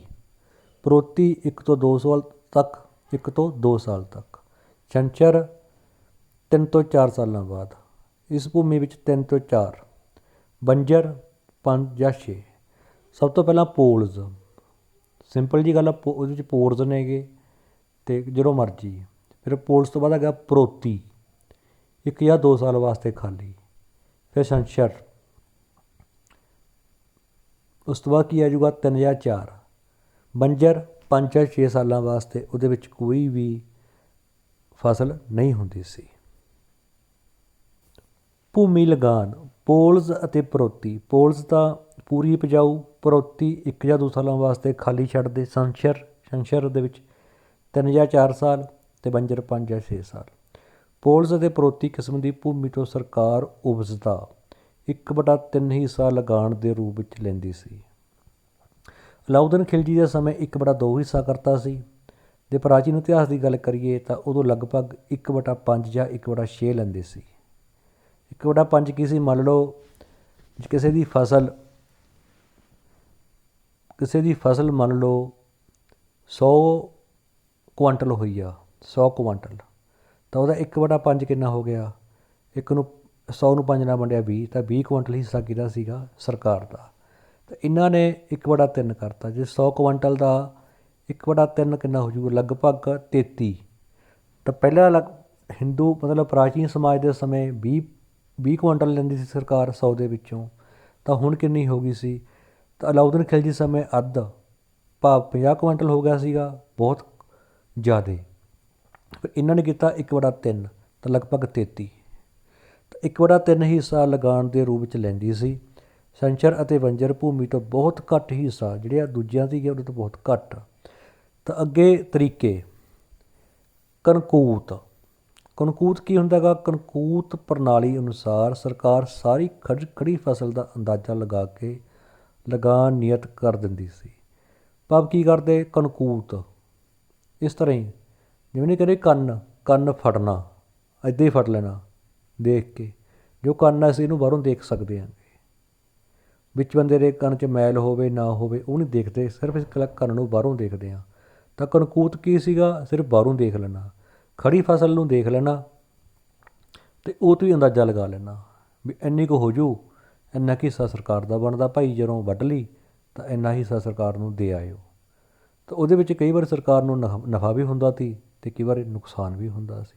ਪ੍ਰੋਤੀ 1 ਤੋਂ 2 ਸਾਲ ਤੱਕ, 1 ਤੋਂ 2 ਸਾਲ ਤੱਕ। ਛੰਛਰ 3 ਤੋਂ 4 ਸਾਲਾਂ ਬਾਅਦ। ਇਸ ਭੂਮੀ ਵਿੱਚ 3 ਤੋਂ 4। ਬੰਜਰ 5 ਜਾਂ 6। ਸਭ ਤੋਂ ਪਹਿਲਾਂ ਪੋਲਜ਼, ਸਿੰਪਲ ਜੀ ਗੱਲ ਆ, ਉਹਦੇ ਵਿੱਚ ਪੋਰਸ ਨੇਗੇ ਅਤੇ ਜਦੋਂ ਮਰਜ਼ੀ। ਫਿਰ ਪੋਲਜ਼ ਤੋਂ ਬਾਅਦ ਹੈਗਾ ਪ੍ਰੋਤੀ, 1 ਜਾਂ 2 ਸਾਲ ਵਾਸਤੇ ਖਾਲੀ। ਫਿਰ ਛੰਛਰ, ਉਸ ਤੋਂ ਬਾਅਦ ਕੀ ਆ ਜਾਊਗਾ 3 ਜਾਂ 4। ਬੰਜਰ 5 ਜਾਂ 6 ਸਾਲਾਂ ਵਾਸਤੇ, ਉਹਦੇ ਵਿੱਚ ਕੋਈ ਵੀ ਫਸਲ ਨਹੀਂ ਹੁੰਦੀ ਸੀ। ਭੂਮੀ ਲਗਾਨ। ਪੋਲਜ਼ ਅਤੇ ਪ੍ਰੋਤੀ। ਪੋਲਜ਼ ਤਾਂ ਪੂਰੀ ਉਪਜਾਊ, ਪ੍ਰੋਤੀ 1 ਜਾਂ 2 ਸਾਲਾਂ ਵਾਸਤੇ ਖਾਲੀ ਛੱਡਦੇ। ਛੰਛਰ ਦੇ ਵਿੱਚ 3 ਜਾਂ 4 ਸਾਲ ਅਤੇ ਬੰਜਰ 5 ਜਾਂ 6 ਸਾਲ। ਪੋਲਜ਼ ਅਤੇ ਪ੍ਰੋਤੀ ਕਿਸਮ ਦੀ ਭੂਮੀ ਤੋਂ ਸਰਕਾਰ ਉਪਜ ਦਾ 1/3 ਹਿੱਸਾ ਲਗਾਨ ਦੇ ਰੂਪ ਵਿੱਚ ਲੈਂਦੀ ਸੀ। ਅਲਾਉਦੀਨ ਖਿਲਜੀ ਦੇ ਸਮੇਂ 1/2 ਹਿੱਸਾ ਕਰਤਾ ਸੀ। ਜੇ ਪ੍ਰਾਚੀਨ ਇਤਿਹਾਸ ਦੀ ਗੱਲ ਕਰੀਏ ਤਾਂ ਉਦੋਂ ਲਗਭਗ 1/5 ਜਾਂ 1/6 ਲੈਂਦੇ ਸੀ। 1/5 ਕੀ ਸੀ, ਮੰਨ ਲਓ ਕਿਸੇ ਦੀ ਫਸਲ ਮੰਨ ਲਓ 100 ਕੁਆਂਟਲ ਹੋਈ ਆ, 100 ਕੁਆਂਟਲ, ਤਾਂ ਉਹਦਾ 1/5 ਕਿੰਨਾ ਹੋ ਗਿਆ? 100 ਨੂੰ 5 ਨਾਲ ਵੰਡਿਆ 20, ਤਾਂ 20 ਕੁਆਂਟਲ ਹਿੱਸਾ ਕਿਹਦਾ ਸੀਗਾ? ਸਰਕਾਰ ਦਾ। ਤਾਂ ਇਹਨਾਂ ਨੇ 1/3 ਕਰਤਾ। ਜੇ 100 ਕੁਆਂਟਲ ਦਾ 1/3 ਕਿੰਨਾ ਹੋ ਜੂਗਾ? ਲਗਭਗ 33। ਤਾਂ ਪਹਿਲਾਂ ਹਿੰਦੂ ਮਤਲਬ ਪ੍ਰਾਚੀਨ ਸਮਾਜ ਦੇ ਸਮੇਂ 20 ਕੁਆਂਟਲ ਲੈਂਦੀ ਸੀ ਸਰਕਾਰ 100 ਦੇ ਵਿੱਚੋਂ, ਤਾਂ ਹੁਣ ਕਿੰਨੀ ਹੋ ਗਈ ਸੀ? ਤਾਂ ਅਲਾਉਦੀਨ ਖਿਲਜੀ ਸਮੇਂ ਅੱਧ, ਭਾਵ 50 ਕੁਆਂਟਲ ਹੋ ਗਿਆ ਸੀਗਾ, ਬਹੁਤ ਜ਼ਿਆਦਾ। ਫਿਰ ਇਹਨਾਂ ਨੇ ਕੀਤਾ 1/3, ਤਾਂ ਲਗਭਗ 33। ਤਾਂ 1/3 ਹਿੱਸਾ ਲਗਾਨ ਦੇ ਰੂਪ ਵਿੱਚ ਲੈਂਦੀ ਸੀ। ਛੰਛਰ ਅਤੇ ਬੰਜਰ ਭੂਮੀ ਤੋਂ ਬਹੁਤ ਘੱਟ ਹਿੱਸਾ, ਜਿਹੜੀਆਂ ਦੂਜਿਆਂ ਸੀਗੀਆਂ ਉਹਦੇ ਤੋਂ ਬਹੁਤ ਘੱਟ। ਤਾਂ ਅੱਗੇ ਤਰੀਕੇ। ਕਨਕੂਤ। ਕਨਕੂਤ ਕੀ ਹੁੰਦਾ ਗਾ? ਕਨਕੂਤ ਪ੍ਰਣਾਲੀ ਅਨੁਸਾਰ ਸਰਕਾਰ ਸਾਰੀ ਖੜੀ ਫਸਲ ਦਾ ਅੰਦਾਜ਼ਾ ਲਗਾ ਕੇ ਲਗਾਨ ਨਿਯਤ ਕਰ ਦਿੰਦੀ ਸੀ। ਭਾਵ ਕੀ ਕਰਦੇ? ਕਨਕੂਤ ਇਸ ਤਰ੍ਹਾਂ ਹੀ, ਜਿਵੇਂ ਨਹੀਂ ਕਹਿੰਦੇ ਕੰਨ ਫੜਨਾ, ਇੱਦਾਂ ਹੀ ਫੜ ਲੈਣਾ ਦੇਖ ਕੇ। ਜੋ ਕੰਨ ਅਸੀਂ ਇਹਨੂੰ ਬਾਹਰੋਂ ਦੇਖ ਸਕਦੇ ਹਾਂ। ਵਿੱਚ ਬੰਦੇ ਦੇ ਕੰਨ 'ਚ ਮੈਲ ਹੋਵੇ ਨਾ ਹੋਵੇ ਉਹ ਨਹੀਂ ਦੇਖਦੇ, ਸਿਰਫ ਇਸ ਕੰਨ ਨੂੰ ਬਾਹਰੋਂ ਦੇਖਦੇ ਹਾਂ। ਤਾਂ ਕਣਕੂਤ ਕੀ ਸੀਗਾ, ਸਿਰਫ ਬਾਹਰੋਂ ਦੇਖ ਲੈਣਾ। ਖੜੀ ਫਸਲ ਨੂੰ ਦੇਖ ਲੈਣਾ ਅਤੇ ਉਹ ਤੋਂ ਹੀ ਅੰਦਾਜ਼ਾ ਲਗਾ ਲੈਣਾ ਵੀ ਇੰਨੀ ਕੁ ਹੋ ਜੂ, ਇੰਨਾ ਕੁ ਹਿੱਸਾ ਸਰਕਾਰ ਦਾ ਬਣਦਾ ਭਾਈ, ਜਦੋਂ ਵੱਢ ਲਈ ਤਾਂ ਇੰਨਾ ਹਿੱਸਾ ਸਰਕਾਰ ਨੂੰ ਦੇ ਆਇਓ। ਤਾਂ ਉਹਦੇ ਵਿੱਚ ਕਈ ਵਾਰ ਸਰਕਾਰ ਨੂੰ ਨਫਾ ਵੀ ਹੁੰਦਾ ਸੀ ਅਤੇ ਕਈ ਵਾਰੀ ਨੁਕਸਾਨ ਵੀ ਹੁੰਦਾ ਸੀ।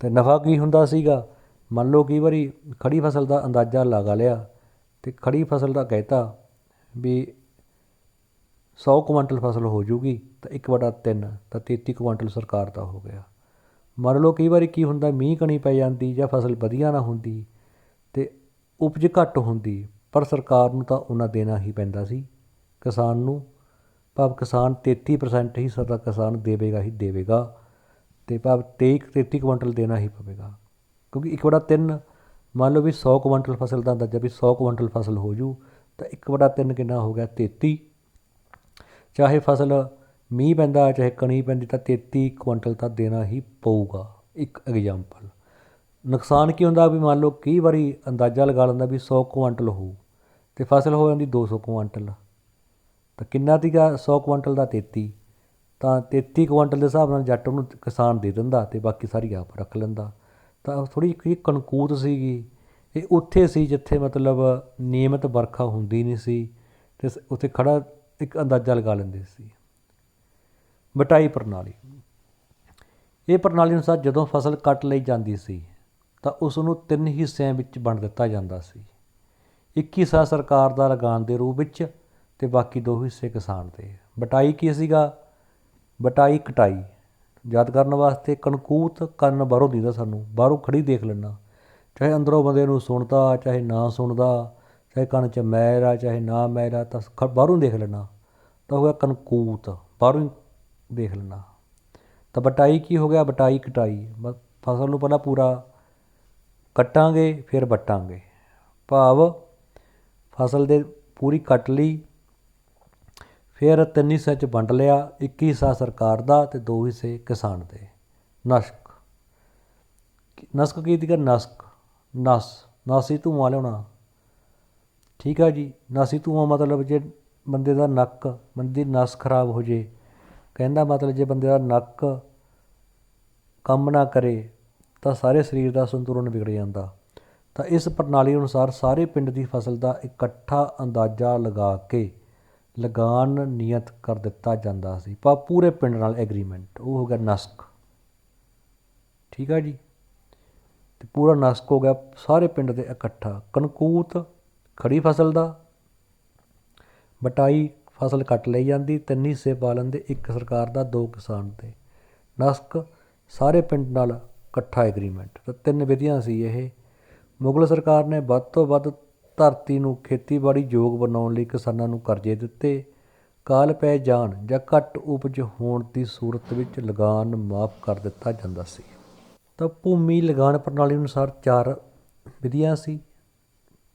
ਅਤੇ ਨਫਾ ਕੀ ਹੁੰਦਾ ਸੀਗਾ, ਮੰਨ ਲਓ ਕਈ ਵਾਰੀ ਖੜੀ ਫਸਲ ਦਾ ਅੰਦਾਜ਼ਾ ਲਗਾ ਲਿਆ ਅਤੇ ਖੜੀ ਫਸਲ ਦਾ ਕਹਿਤਾ ਵੀ 100 ਕੁਆਂਟਲ ਫਸਲ ਹੋ ਜੂਗੀ ਤਾਂ 1/3 ਤਾਂ 33 ਕੁਆਂਟਲ ਸਰਕਾਰ ਦਾ ਹੋ ਗਿਆ। ਮੰਨ ਲਓ ਕਈ ਵਾਰੀ ਕੀ ਹੁੰਦਾ, ਮੀਂਹ ਕਣੀ ਪੈ ਜਾਂਦੀ ਜਾਂ ਫਸਲ ਵਧੀਆ ਨਾ ਹੁੰਦੀ ਅਤੇ ਉਪਜ ਘੱਟ ਹੁੰਦੀ, ਪਰ ਸਰਕਾਰ ਨੂੰ ਤਾਂ ਉਹਨਾਂ ਦੇਣਾ ਹੀ ਪੈਂਦਾ ਸੀ ਕਿਸਾਨ ਨੂੰ, ਭਾਵ ਕਿਸਾਨ 33% ਹਿੱਸਾ ਤਾਂ ਕਿਸਾਨ ਦੇਵੇਗਾ ਹੀ ਦੇਵੇਗਾ, ਅਤੇ ਭਾਵ 33 ਕੁਆਂਟਲ ਦੇਣਾ ਹੀ ਪਵੇਗਾ। ਕਿਉਂਕਿ 1/3 ਮੰਨ ਲਓ ਵੀ 100 ਕੁਆਂਟਲ ਫਸਲ ਦਾ ਅੰਦਾਜ਼ਾ ਵੀ 100 ਕੁਆਂਟਲ ਫਸਲ ਹੋ ਜੂ ਤਾਂ 1/3 ਕਿੰਨਾ ਹੋ ਗਿਆ, 33। ਚਾਹੇ ਫਸਲ ਮੀਂਹ ਪੈਂਦਾ ਚਾਹੇ ਕਣੀ ਪੈਂਦੀ ਤਾਂ 33 ਕੁਆਂਟਲ ਤਾਂ ਦੇਣਾ ਹੀ ਪਊਗਾ। ਇੱਕ ਐਗਜ਼ਾਮਪਲ। ਨੁਕਸਾਨ ਕੀ ਹੁੰਦਾ ਵੀ ਮੰਨ ਲਓ ਕਈ ਵਾਰੀ ਅੰਦਾਜ਼ਾ ਲਗਾ ਲੈਂਦਾ ਵੀ 100 ਕੁਆਂਟਲ ਹੋਊ ਅਤੇ ਫਸਲ ਹੋ ਜਾਂਦੀ 200 ਕੁਆਂਟਲ, ਤਾਂ ਕਿੰਨਾ ਸੀਗਾ 100 ਕੁਆਂਟਲ ਦਾ 33, ਤਾਂ 33 ਕੁਆਂਟਲ ਦੇ ਹਿਸਾਬ ਨਾਲ ਜੱਟ ਉਹਨੂੰ ਕਿਸਾਨ ਦੇ ਦਿੰਦਾ ਅਤੇ ਬਾਕੀ ਸਾਰੀ ਆਪ ਰੱਖ ਲੈਂਦਾ। ਤਾਂ ਥੋੜ੍ਹੀ ਜਿਹੀ ਕਣਕੂਤ ਸੀਗੀ, ਇਹ ਉੱਥੇ ਸੀ ਜਿੱਥੇ ਮਤਲਬ ਨਿਯਮਿਤ ਵਰਖਾ ਹੁੰਦੀ ਨਹੀਂ ਸੀ ਅਤੇ ਉੱਥੇ ਖੜਾ ਇੱਕ ਅੰਦਾਜ਼ਾ ਲਗਾ ਲੈਂਦੇ ਸੀ। ਬਟਾਈ ਪ੍ਰਣਾਲੀ, ਇਹ ਪ੍ਰਣਾਲੀ ਅਨੁਸਾਰ ਜਦੋਂ ਫਸਲ ਕੱਟ ਲਈ ਜਾਂਦੀ ਸੀ ਤਾਂ ਉਸ ਨੂੰ 3 ਹਿੱਸਿਆਂ ਵਿੱਚ ਵੰਡ ਦਿੱਤਾ ਜਾਂਦਾ ਸੀ। ਇੱਕ ਹਿੱਸਾ ਸਰਕਾਰ ਦਾ ਲਗਾਨ ਦੇ ਰੂਪ ਵਿੱਚ ਅਤੇ ਬਾਕੀ 2 ਹਿੱਸੇ ਕਿਸਾਨ ਦੇ। ਬਟਾਈ ਕੀ ਸੀਗਾ, ਬਟਾਈ ਕਟਾਈ ਯਾਦ ਕਰਨ ਵਾਸਤੇ, ਕਣਕੂਤ ਕੰਨ ਬਾਹਰੋਂ ਦਿੰਦਾ ਸਾਨੂੰ, ਬਾਹਰੋਂ ਖੜੀ ਦੇਖ ਲੈਣਾ, ਚਾਹੇ ਅੰਦਰੋਂ ਬੰਦੇ ਨੂੰ ਸੁਣਦਾ ਚਾਹੇ ਨਾ ਸੁਣਦਾ, ਚਾਹੇ ਕੰਨ 'ਚ ਮੈਲ ਆ ਚਾਹੇ ਨਾ ਮੈਲ ਆ, ਤਾਂ ਬਾਹਰੋਂ ਦੇਖ ਲੈਣਾ ਤਾਂ ਹੋ ਗਿਆ ਕਣਕੂਤ, ਬਾਹਰੋਂ ਹੀ ਦੇਖ ਲੈਣਾ। ਤਾਂ ਬਟਾਈ ਕੀ ਹੋ ਗਿਆ, ਬਟਾਈ ਕਟਾਈ, ਫਸਲ ਨੂੰ ਪਹਿਲਾਂ ਪੂਰਾ ਕੱਟਾਂਗੇ ਫਿਰ ਵੱਟਾਂਗੇ, ਭਾਵ ਫਸਲ ਦੇ ਪੂਰੀ ਕੱਟ ਲਈ ਫਿਰ 3 ਹਿੱਸਿਆਂ 'ਚ ਵੰਡ ਲਿਆ, ਇੱਕ ਹਿੱਸਾ ਸਰਕਾਰ ਦਾ ਅਤੇ 2 ਹਿੱਸੇ ਕਿਸਾਨ ਦੇ। ਨਸਕ, ਨਸਕ ਕੀ ਸੀਗਾ, ਨਾਸੀ ਧੂੰਆਂ ਲਿਆਉਣਾ, ਠੀਕ ਆ ਜੀ। ਨਾਸੀ ਧੂੰਆਂ ਮਤਲਬ ਜੇ ਬੰਦੇ ਦਾ ਨੱਕ, ਬੰਦੇ ਦੀ ਨਸ ਖਰਾਬ ਹੋ ਜੇ, ਕਹਿੰਦਾ ਮਤਲਬ ਜੇ ਬੰਦੇ ਦਾ ਨੱਕ ਕੰਮ ਨਾ ਕਰੇ ਤਾਂ ਸਾਰੇ ਸਰੀਰ ਦਾ ਸੰਤੁਲਨ ਵਿਗੜ ਜਾਂਦਾ। ਤਾਂ ਇਸ ਪ੍ਰਣਾਲੀ ਅਨੁਸਾਰ ਸਾਰੇ ਪਿੰਡ ਦੀ ਫਸਲ ਦਾ ਇਕੱਠਾ ਅੰਦਾਜ਼ਾ ਲਗਾ ਕੇ ਲਗਾਨ ਨਿਯਤ ਕਰ ਦਿੱਤਾ ਜਾਂਦਾ ਸੀ, ਪਰ ਪੂਰੇ ਪਿੰਡ ਨਾਲ ਐਗਰੀਮੈਂਟ, ਉਹ ਹੋ ਗਿਆ ਨਸਕ, ਠੀਕ ਆ ਜੀ। ਅਤੇ ਪੂਰਾ ਨਸਕ ਹੋ ਗਿਆ ਸਾਰੇ ਪਿੰਡ ਦੇ ਇਕੱਠਾ। ਕਣਕੂਤ ਖੜੀ ਫਸਲ ਦਾ, ਬਟਾਈ ਫਸਲ ਕੱਟ ਲਈ ਜਾਂਦੀ 3 ਹਿੱਸੇ ਪਾ ਲੈਂਦੇ, ਇੱਕ ਸਰਕਾਰ ਦਾ 2 ਕਿਸਾਨ ਦੇ। ਨਸਕ ਸਾਰੇ ਪਿੰਡ ਨਾਲ ਇਕੱਠਾ ਐਗਰੀਮੈਂਟ। ਤਾਂ 3 ਵਿਧੀਆਂ ਸੀ ਇਹ। ਮੁਗਲ ਸਰਕਾਰ ਨੇ ਵੱਧ ਤੋਂ ਵੱਧ ਧਰਤੀ ਨੂੰ ਖੇਤੀਬਾੜੀ ਯੋਗ ਬਣਾਉਣ ਲਈ ਕਿਸਾਨਾਂ ਨੂੰ ਕਰਜ਼ੇ ਦਿੱਤੇ। ਕਾਲ ਪੈ ਜਾਣ ਜਾਂ ਘੱਟ ਉਪਜ ਹੋਣ ਦੀ ਸੂਰਤ ਵਿੱਚ ਲਗਾਨ ਮਾਫ਼ ਕਰ ਦਿੱਤਾ ਜਾਂਦਾ ਸੀ। ਤਾਂ ਭੂਮੀ ਲਗਾਨ ਪ੍ਰਣਾਲੀ ਅਨੁਸਾਰ 4 ਵਿਧੀਆਂ ਸੀ,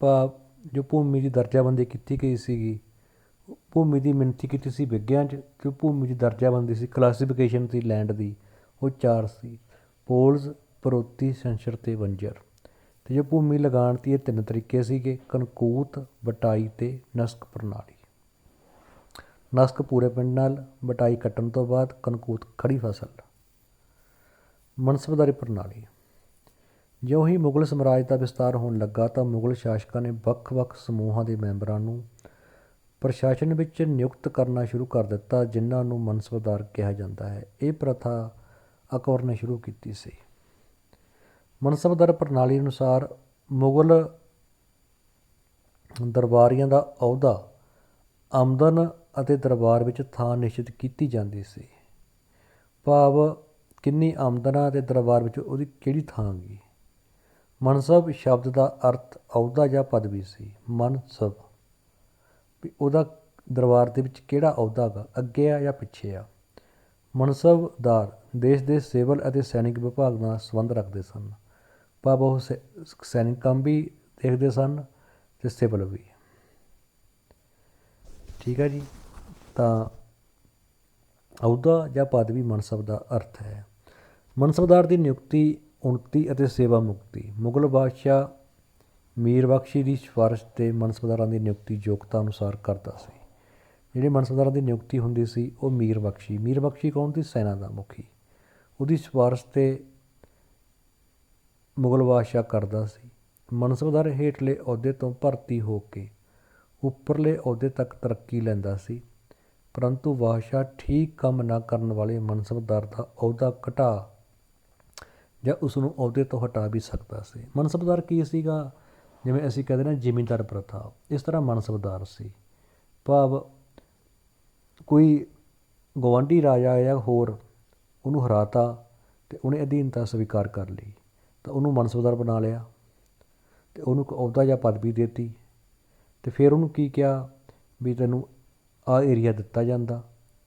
ਭਾਵ ਜੋ ਭੂਮੀ ਦੀ ਦਰਜਾਬੰਦੀ ਕੀਤੀ ਗਈ ਸੀਗੀ, ਭੂਮੀ ਦੀ ਮਿਣਤੀ ਕੀਤੀ ਸੀ ਵਿੱਘਿਆਂ 'ਚ, ਜੋ ਭੂਮੀ ਦੀ ਦਰਜਾਬੰਦੀ ਸੀ, ਕਲਾਸੀਫਿਕੇਸ਼ਨ ਸੀ ਲੈਂਡ ਦੀ, ਉਹ 4 ਸੀ, ਪੋਲਜ਼, ਪਰੋਤੀ, ਸੰਸ਼ਰ ਅਤੇ ਬੰਜਰ। ਅਤੇ ਜੋ ਭੂਮੀ ਲਗਾਨ ਦੀ ਇਹ 3 ਤਰੀਕੇ ਸੀਗੇ, ਕਣਕੂਤ, ਬਟਾਈ ਅਤੇ ਨਸਕ ਪ੍ਰਣਾਲੀ। ਨਸਕ ਪੂਰੇ ਪਿੰਡ ਨਾਲ, ਬਟਾਈ ਕੱਟਣ ਤੋਂ ਬਾਅਦ, ਕਣਕੂਤ ਖੜੀ ਫਸਲ। ਮਨਸਬਦਾਰੀ ਪ੍ਰਣਾਲੀ, ਜਿਉਂ ਹੀ ਮੁਗਲ ਸਮਰਾਜ ਦਾ ਵਿਸਤਾਰ ਹੋਣ ਲੱਗਾ ਤਾਂ ਮੁਗਲ ਸ਼ਾਸਕਾਂ ਨੇ ਵੱਖ-ਵੱਖ ਸਮੂਹਾਂ ਦੇ ਮੈਂਬਰਾਂ ਨੂੰ ਪ੍ਰਸ਼ਾਸਨ ਵਿੱਚ ਨਿਯੁਕਤ ਕਰਨਾ ਸ਼ੁਰੂ ਕਰ ਦਿੱਤਾ, ਜਿਨ੍ਹਾਂ ਨੂੰ ਮਨਸਬਦਾਰ ਕਿਹਾ ਜਾਂਦਾ ਹੈ। ਇਹ ਪ੍ਰਥਾ ਅਕਬਰ ਨੇ ਸ਼ੁਰੂ ਕੀਤੀ ਸੀ। ਮਨਸਬਦਾਰ ਪ੍ਰਣਾਲੀ ਅਨੁਸਾਰ ਮੁਗਲ ਦਰਬਾਰੀਆਂ ਦਾ ਅਹੁਦਾ, ਆਮਦਨ ਅਤੇ ਦਰਬਾਰ ਵਿੱਚ ਥਾਂ ਨਿਸ਼ਚਿਤ ਕੀਤੀ ਜਾਂਦੀ ਸੀ, ਭਾਵ ਕਿੰਨੀ ਆਮਦਨ ਆ ਅਤੇ ਦਰਬਾਰ ਵਿੱਚ ਉਹਦੀ ਕਿਹੜੀ ਥਾਂ ਗੀ। ਮਨਸਬ ਸ਼ਬਦ ਦਾ ਅਰਥ ਅਹੁਦਾ ਜਾਂ ਪਦਵੀ ਸੀ। ਮਨਸਬ ਵੀ ਉਹਦਾ ਦਰਬਾਰ ਦੇ ਵਿੱਚ ਕਿਹੜਾ ਅਹੁਦਾ ਗਾ, ਅੱਗੇ ਆ ਜਾਂ ਪਿੱਛੇ ਆ। ਮਨਸਬਦਾਰ ਦੇਸ਼ ਦੇ ਸਿਵਲ ਅਤੇ ਸੈਨਿਕ ਵਿਭਾਗ ਨਾਲ ਸੰਬੰਧ ਰੱਖਦੇ ਸਨ, ਭਾਵ ਉਹ ਸੈਨਿਕ ਕੰਮ ਵੀ ਦੇਖਦੇ ਸਨ ਅਤੇ ਸਿਵਲ ਵੀ, ਠੀਕ ਹੈ ਜੀ। ਤਾਂ ਅਹੁਦਾ ਜਾਂ ਪਦਵੀ ਮਨਸਬ ਦਾ ਅਰਥ ਹੈ। ਮਨਸਬਦਾਰ ਦੀ ਨਿਯੁਕਤੀ, ਉੱਨਤੀ ਅਤੇ ਸੇਵਾ ਮੁਕਤੀ। ਮੁਗਲ ਬਾਦਸ਼ਾਹ ਮੀਰ ਬਖਸ਼ੀ ਦੀ ਸਿਫਾਰਿਸ਼ 'ਤੇ ਮਨਸਬਦਾਰਾਂ ਦੀ ਨਿਯੁਕਤੀ ਯੋਗਤਾ ਅਨੁਸਾਰ ਕਰਦਾ ਸੀ। ਜਿਹੜੇ ਮਨਸਬਦਾਰਾਂ ਦੀ ਨਿਯੁਕਤੀ ਹੁੰਦੀ ਸੀ ਉਹ ਮੀਰ ਬਖਸ਼ੀ ਕੌਣ ਸੀ? ਸੈਨਾ ਦਾ ਮੁਖੀ। ਉਹਦੀ ਸਿਫਾਰਿਸ਼ 'ਤੇ ਮੁਗਲ ਬਾਦਸ਼ਾਹ ਕਰਦਾ ਸੀ। ਮਨਸਬਦਾਰ ਹੇਠਲੇ ਅਹੁਦੇ ਤੋਂ ਭਰਤੀ ਹੋ ਕੇ ਉੱਪਰਲੇ ਅਹੁਦੇ ਤੱਕ ਤਰੱਕੀ ਲੈਂਦਾ ਸੀ, ਪਰੰਤੂ ਬਾਦਸ਼ਾਹ ਠੀਕ ਕੰਮ ਨਾ ਕਰਨ ਵਾਲੇ ਮਨਸਬਦਾਰ ਦਾ ਅਹੁਦਾ ਘਟਾ ਜਾਂ ਉਸ ਨੂੰ ਅਹੁਦੇ ਤੋਂ ਹਟਾ ਵੀ ਸਕਦਾ ਸੀ। ਮਨਸਬਦਾਰ ਕੀ ਸੀਗਾ? ਜਿਵੇਂ ਅਸੀਂ ਕਹਿੰਦੇ ਨਾ ਜ਼ਿਮੀਂਦਾਰ ਪ੍ਰਥਾ, ਇਸ ਤਰ੍ਹਾਂ ਮਨਸਬਦਾਰ ਸੀ। ਭਾਵ ਕੋਈ ਗੁਆਂਢੀ ਰਾਜਾ ਜਾਂ ਹੋਰ ਉਹਨੂੰ ਹਰਾਤਾ ਅਤੇ ਉਹਨੇ ਅਧੀਨਤਾ ਸਵੀਕਾਰ ਕਰ ਲਈ ਤਾਂ ਉਹਨੂੰ ਮਨਸਬਦਾਰ ਬਣਾ ਲਿਆ ਅਤੇ ਉਹਨੂੰ ਇੱਕ ਅਹੁਦਾ ਜਾਂ ਪਦਵੀ ਦੇ ਦਿੱਤੀ ਅਤੇ ਫਿਰ ਉਹਨੂੰ ਕੀ ਕਿਹਾ ਵੀ ਤੈਨੂੰ ਆਹ ਏਰੀਆ ਦਿੱਤਾ ਜਾਂਦਾ,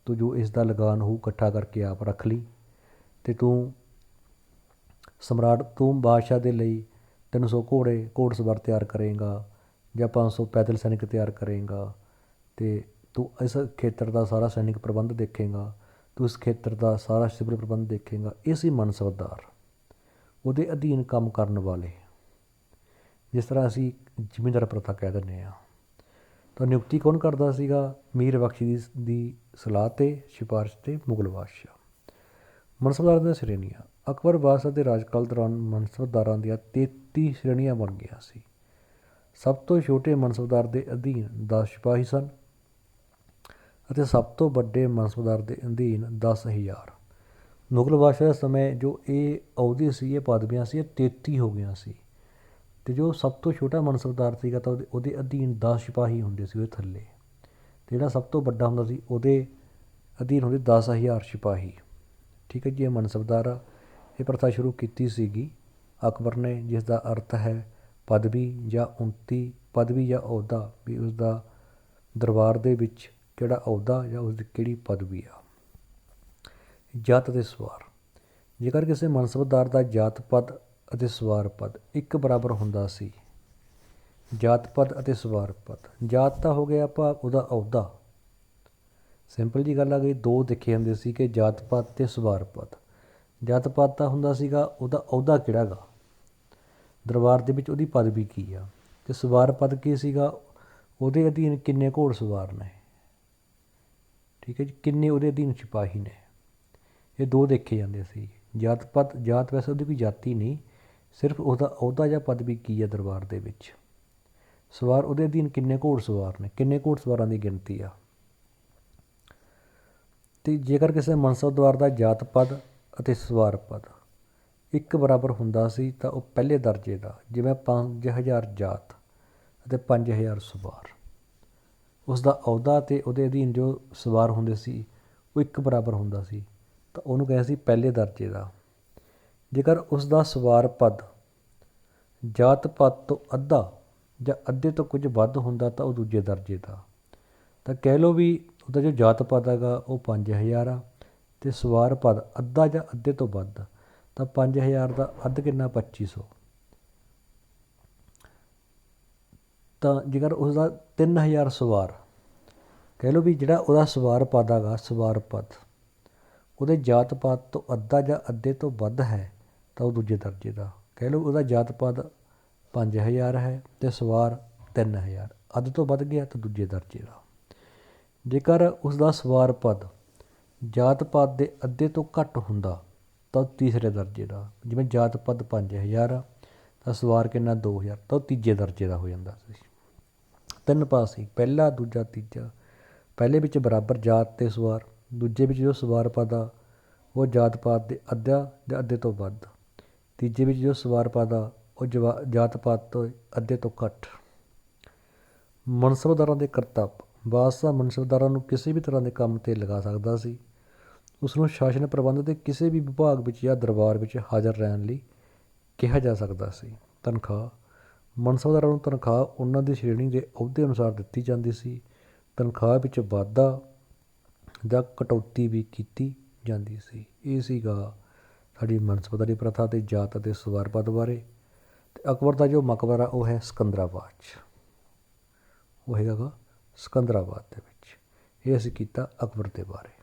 ਤੂੰ ਜੋ ਇਸ ਦਾ ਲਗਾਨ ਹੋਊ ਇਕੱਠਾ ਕਰਕੇ ਆਪ ਰੱਖ ਲਈ ਅਤੇ ਤੂੰ ਬਾਦਸ਼ਾਹ ਦੇ ਲਈ 300 ਘੋੜਸਵਾਰ ਤਿਆਰ ਕਰੇਗਾ ਜਾਂ 500 ਪੈਦਲ ਸੈਨਿਕ ਤਿਆਰ ਕਰੇਗਾ ਅਤੇ ਤੂੰ ਇਸ ਖੇਤਰ ਦਾ ਸਾਰਾ ਸੈਨਿਕ ਪ੍ਰਬੰਧ ਦੇਖੇਗਾ, ਤੂੰ ਇਸ ਖੇਤਰ ਦਾ ਸਾਰਾ ਸਿਵਲ ਪ੍ਰਬੰਧ ਦੇਖੇਗਾ। ਇਹ ਸੀ ਮਨਸਬਦਾਰ, ਉਹਦੇ ਅਧੀਨ ਕੰਮ ਕਰਨ ਵਾਲੇ, ਜਿਸ ਤਰ੍ਹਾਂ ਅਸੀਂ ਜ਼ਿਮੀਂਦਾਰ ਪ੍ਰਥਾ ਕਹਿ ਦਿੰਦੇ ਹਾਂ। ਤਾਂ ਨਿਯੁਕਤੀ ਕੌਣ ਕਰਦਾ ਸੀਗਾ? ਮੀਰ ਬਖਸ਼ੀ ਦੀ ਸਲਾਹ 'ਤੇ ਸਿਫਾਰਿਸ਼ 'ਤੇ ਮੁਗਲ ਬਾਦਸ਼ਾਹ। ਮਨਸਬਦਾਰਾਂ ਦੀਆਂ ਸ਼੍ਰੇਣੀਆਂ। ਅਕਬਰ ਬਾਦਸ਼ਾਹ ਦੇ ਰਾਜਕਾਲ ਦੌਰਾਨ ਮਨਸਬਦਾਰਾਂ ਦੀਆਂ 33 ਸ਼੍ਰੇਣੀਆਂ ਬਣ ਗਈਆਂ ਸੀ। ਸਭ ਤੋਂ ਛੋਟੇ ਮਨਸਬਦਾਰ ਦੇ ਅਧੀਨ 10 ਸਿਪਾਹੀ ਸਨ ਅਤੇ ਸਭ ਤੋਂ ਵੱਡੇ ਮਨਸਬਦਾਰ ਦੇ ਅਧੀਨ 10,000। ਮੁਗਲ ਬਾਦਸ਼ਾਹ ਦੇ ਸਮੇਂ ਜੋ ਇਹ ਅਹੁਦੇ ਸੀ, ਇਹ ਪਦਵੀਆਂ ਸੀ, ਇਹ 33 ਹੋ ਗਈਆਂ ਸੀ ਅਤੇ ਜੋ ਸਭ ਤੋਂ ਛੋਟਾ ਮਨਸਬਦਾਰ ਸੀਗਾ ਤਾਂ ਉਹਦੇ ਅਧੀਨ 10 ਸਿਪਾਹੀ ਹੁੰਦੇ ਸੀ ਉਹਦੇ ਥੱਲੇ, ਅਤੇ ਜਿਹੜਾ ਸਭ ਤੋਂ ਵੱਡਾ ਹੁੰਦਾ ਸੀ ਉਹਦੇ ਅਧੀਨ ਹੁੰਦੇ 10,000 ਸਿਪਾਹੀ। ਠੀਕ ਹੈ ਜੀ, ਇਹ ਮਨਸਬਦਾਰ ਆ। ਇਹ ਪ੍ਰਥਾ ਸ਼ੁਰੂ ਕੀਤੀ ਸੀਗੀ ਅਕਬਰ ਨੇ, ਜਿਸ ਦਾ ਅਰਥ ਹੈ ਪਦਵੀ ਜਾਂ ਪਦਵੀ ਜਾਂ ਅਹੁਦਾ, ਵੀ ਉਸਦਾ ਦਰਬਾਰ ਦੇ ਵਿੱਚ ਕਿਹੜਾ ਅਹੁਦਾ ਜਾਂ ਉਸਦੀ ਕਿਹੜੀ ਪਦਵੀ ਆ। ਜਾਤ ਅਤੇ ਸਵਾਰ। ਜੇਕਰ ਕਿਸੇ ਮਨਸਬਦਾਰ ਦਾ ਜਾਤ ਪਦ ਅਤੇ ਸਵਾਰ ਪਦ ਇੱਕ ਬਰਾਬਰ ਹੁੰਦਾ ਸੀ, ਜਾਤ ਪਦ ਅਤੇ ਸਵਾਰ ਪਦ, ਜਾਤ ਤਾਂ ਹੋ ਗਿਆ ਭਾਵ ਉਹਦਾ ਅਹੁਦਾ, ਸਿੰਪਲ ਜੀ ਗੱਲ ਆ ਗਈ। ਦੋ ਦੇਖੇ ਜਾਂਦੇ ਸੀ ਕਿ ਜਾਤ ਪਦ ਅਤੇ ਸਵਾਰ ਪਦ। ਜਾਤ ਪਦ ਤਾਂ ਹੁੰਦਾ ਸੀਗਾ ਉਹਦਾ ਅਹੁਦਾ ਕਿਹੜਾ ਗਾ ਦਰਬਾਰ ਦੇ ਵਿੱਚ, ਉਹਦੀ ਪਦਵੀ ਕੀ ਆ, ਅਤੇ ਸਵਾਰ ਪਦ ਕੀ ਸੀਗਾ? ਉਹਦੇ ਅਧੀਨ ਕਿੰਨੇ ਘੋੜਸਵਾਰ ਨੇ, ਠੀਕ ਹੈ ਜੀ, ਕਿੰਨੇ ਉਹਦੇ ਅਧੀਨ ਸਿਪਾਹੀ ਨੇ। ਇਹ ਦੋ ਦੇਖੇ ਜਾਂਦੇ ਸੀ। ਜਾਤ ਵੈਸੇ ਉਹਦੀ ਕੋਈ ਜਾਤੀ ਨਹੀਂ, ਸਿਰਫ ਉਹਦਾ ਅਹੁਦਾ ਜਾਂ ਪਦਵੀ ਕੀ ਹੈ ਦਰਬਾਰ ਦੇ ਵਿੱਚ। ਸਵਾਰ ਉਹਦੇ ਅਧੀਨ ਕਿੰਨੇ ਘੋੜਸਵਾਰ ਨੇ, ਕਿੰਨੇ ਘੋੜਸਵਾਰਾਂ ਦੀ ਗਿਣਤੀ ਆ। ਅਤੇ ਜੇਕਰ ਕਿਸੇ ਮਨਸਬਦਾਰ ਦਾ ਜਾਤ ਪਦ ਅਤੇ ਸਵਾਰ ਪਦ ਇੱਕ ਬਰਾਬਰ ਹੁੰਦਾ ਸੀ ਤਾਂ ਉਹ ਪਹਿਲੇ ਦਰਜੇ ਦਾ, ਜਿਵੇਂ 5,000 ਜਾਤ ਅਤੇ 5,000 ਸਵਾਰ, ਉਸ ਦਾ ਅਹੁਦਾ ਅਤੇ ਉਹਦੇ ਅਧੀਨ ਜੋ ਸਵਾਰ ਹੁੰਦੇ ਸੀ ਉਹ ਇੱਕ ਬਰਾਬਰ ਹੁੰਦਾ ਸੀ ਤਾਂ ਉਹਨੂੰ ਕਹਿੰਦੇ ਸੀ ਪਹਿਲੇ ਦਰਜੇ ਦਾ। ਜੇਕਰ ਉਸ ਦਾ ਸਵਾਰ ਪਦ ਜਾਤ ਪਦ ਤੋਂ ਅੱਧਾ ਜਾਂ ਅੱਧੇ ਤੋਂ ਕੁਝ ਵੱਧ ਹੁੰਦਾ ਤਾਂ ਉਹ ਦੂਜੇ ਦਰਜੇ ਦਾ। ਤਾਂ ਕਹਿ ਲਓ ਵੀ ਉਹਦਾ ਜੋ ਜਾਤ ਪਦ ਹੈਗਾ ਉਹ 5,000 ਆ ਅਤੇ ਸਵਾਰ ਪਦ ਅੱਧਾ ਜਾਂ ਅੱਧੇ ਤੋਂ ਵੱਧ, ਤਾਂ 5,000 ਦਾ ਅੱਧ ਕਿੰਨਾ? 2,500। ਤਾਂ ਜੇਕਰ ਉਸਦਾ 3,000 ਸਵਾਰ, ਕਹਿ ਲਓ ਵੀ ਜਿਹੜਾ ਉਹਦਾ ਸਵਾਰ ਪਦ ਹੈਗਾ, ਸਵਾਰ ਪਦ ਉਹਦੇ ਜਾਤ ਪਦ ਤੋਂ ਅੱਧਾ ਜਾਂ ਅੱਧੇ ਤੋਂ ਵੱਧ ਹੈ ਤਾਂ ਉਹ ਦੂਜੇ ਦਰਜੇ ਦਾ। ਕਹਿ ਲਓ ਉਹਦਾ ਜਾਤ ਪਦ 5,000 ਹੈ ਅਤੇ ਸਵਾਰ 3,000, ਅੱਧ ਤੋਂ ਵੱਧ ਗਿਆ ਤਾਂ ਦੂਜੇ ਦਰਜੇ ਦਾ। ਜੇਕਰ ਉਸਦਾ ਸਵਾਰ ਪਦ ਜਾਤ ਪਦ ਦੇ ਅੱਧੇ ਤੋਂ ਘੱਟ ਹੁੰਦਾ ਤਾਂ ਉਹ ਤੀਸਰੇ ਦਰਜੇ ਦਾ। ਜਿਵੇਂ ਜਾਤ ਪਦ 5,000 ਆ ਤਾਂ ਸਵਾਰ ਕਿੰਨਾ? 2,000, ਤਾਂ ਉਹ ਤੀਜੇ ਦਰਜੇ ਦਾ ਹੋ ਜਾਂਦਾ ਸੀ। 3 ਪਾਸ ਸੀ, ਪਹਿਲਾ, ਦੂਜਾ, ਤੀਜਾ। ਪਹਿਲੇ ਵਿੱਚ ਬਰਾਬਰ ਜਾਤ ਅਤੇ ਸਵਾਰ, ਦੂਜੇ ਵਿੱਚ ਜੋ ਸਵਾਰ ਪਦ ਆ ਉਹ ਜਾਤ ਪਾਤ ਦੇ ਅੱਧਾ ਜਾਂ ਅੱਧੇ ਤੋਂ ਵੱਧ, ਤੀਜੇ ਵਿੱਚ ਜੋ ਸਵਾਰ ਪਦ ਆ ਉਹ ਜਾਤ ਪਾਤ ਤੋਂ ਅੱਧੇ ਤੋਂ ਘੱਟ। ਮਨਸਬਦਾਰਾਂ ਦੇ ਕਰਤੱਵ। ਬਾਦਸ਼ਾਹ ਮਨਸਬਦਾਰਾਂ ਨੂੰ ਕਿਸੇ ਵੀ ਤਰ੍ਹਾਂ ਦੇ ਕੰਮ 'ਤੇ ਲਗਾ ਸਕਦਾ ਸੀ। ਉਸ ਨੂੰ ਸ਼ਾਸਨ ਪ੍ਰਬੰਧ ਦੇ ਕਿਸੇ ਵੀ ਵਿਭਾਗ ਵਿੱਚ ਜਾਂ ਦਰਬਾਰ ਵਿੱਚ ਹਾਜ਼ਰ ਰਹਿਣ ਲਈ ਕਿਹਾ ਜਾ ਸਕਦਾ ਸੀ। ਤਨਖਾਹ। ਮਨਸਬਦਾਰਾਂ ਨੂੰ ਤਨਖਾਹ ਉਹਨਾਂ ਦੀ ਸ਼੍ਰੇਣੀ ਦੇ ਅਹੁਦੇ ਅਨੁਸਾਰ ਦਿੱਤੀ ਜਾਂਦੀ ਸੀ। ਤਨਖਾਹ ਵਿੱਚ ਵਾਧਾ ਜਾਂ ਕਟੌਤੀ ਵੀ ਕੀਤੀ ਜਾਂਦੀ ਸੀ। ਇਹ ਸੀਗਾ ਸਾਡੀ ਮਨਸਬਦਾਰੀ ਪ੍ਰਥਾ ਅਤੇ ਜਾਤ ਅਤੇ ਸਵਾਰ ਪਦ ਬਾਰੇ। ਅਤੇ ਅਕਬਰ ਦਾ ਜੋ ਮਕਬਰਾ ਉਹ ਹੈ ਸਿਕੰਦਰਾਬਾਦ 'ਚ, ਉਹ ਹੈਗਾ ਗਾ ਸਿਕੰਦਰਾਬਾਦ ਦੇ ਵਿੱਚ। ਇਹ ਅਸੀਂ ਕੀਤਾ ਅਕਬਰ ਦੇ ਬਾਰੇ।